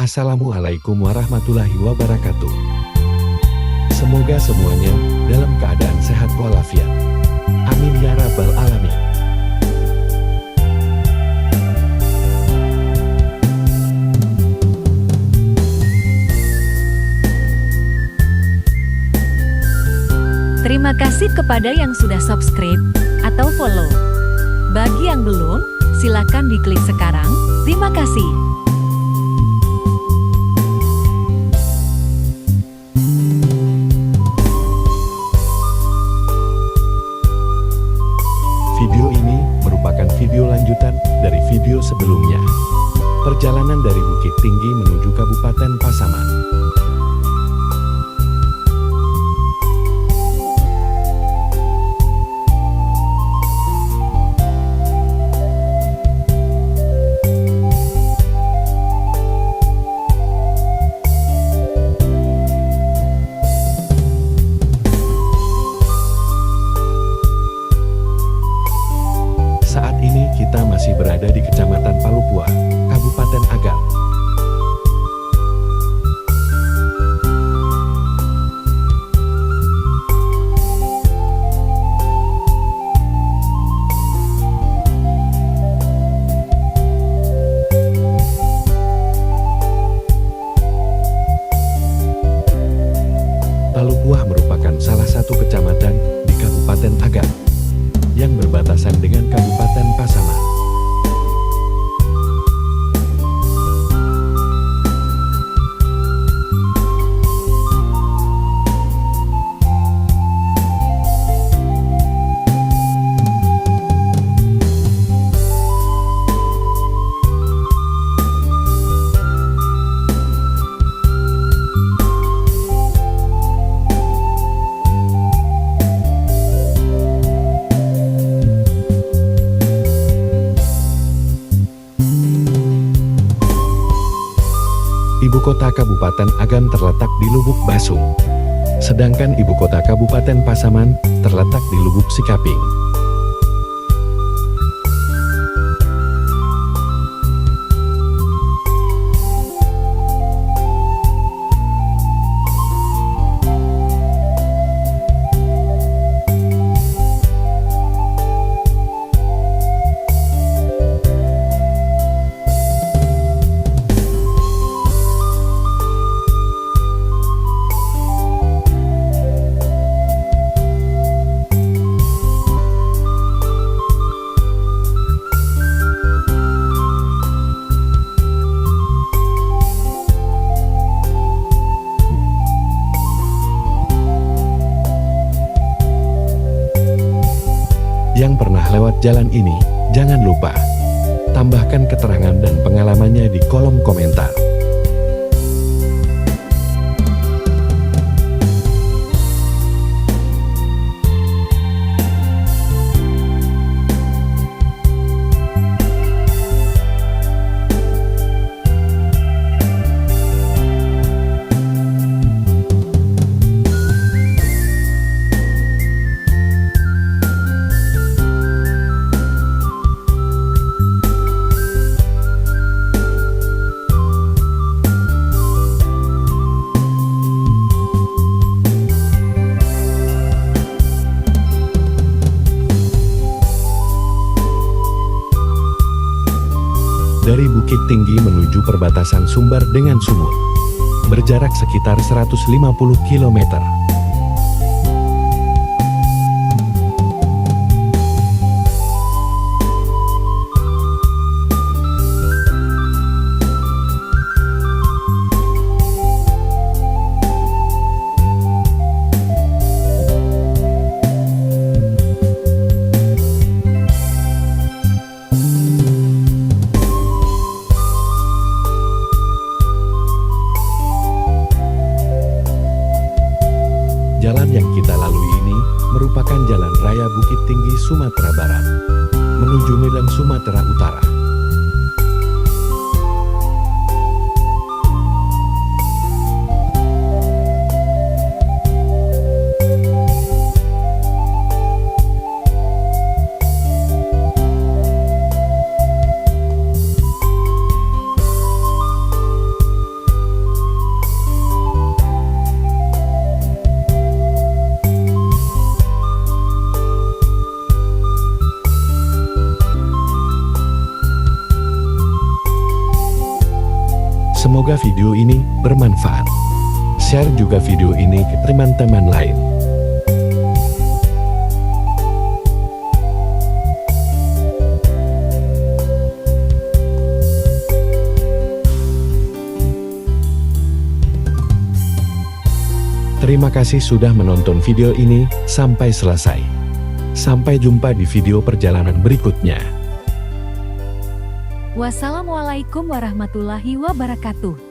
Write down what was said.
Assalamualaikum warahmatullahi wabarakatuh. Semoga semuanya dalam keadaan sehat walafiat. Amin ya rabbal alamin. Terima kasih kepada yang sudah subscribe atau follow. Bagi yang belum, silakan diklik sekarang. Terima kasih. Video ini merupakan video lanjutan dari video sebelumnya. Perjalanan dari Bukit Tinggi menuju Kabupaten Pasaman. Saat ini kita masih berada di Kecamatan Palupuah, Kabupaten Agam. Palupuah merupakan salah satu kecamatan di Kabupaten Agam yang berbatasan dengan Kabupaten Pasaman. Ibu kota Kabupaten Agam terletak di Lubuk Basung. Sedangkan ibu kota Kabupaten Pasaman terletak di Lubuk Sikaping. Yang pernah lewat jalan ini, jangan lupa tambahkan keterangan dan pengalamannya di kolom komentar. Dari Bukit Tinggi menuju perbatasan Sumbar dengan Sumut, berjarak sekitar 150 km. Jalan yang kita lalui ini merupakan Jalan Raya Bukit Tinggi Sumatera Barat, menuju Medan Sumatera Utara. Semoga video ini bermanfaat. Share juga video ini ke teman-teman lain. Terima kasih sudah menonton video ini sampai selesai. Sampai jumpa di video perjalanan berikutnya. Wassalamualaikum warahmatullahi wabarakatuh.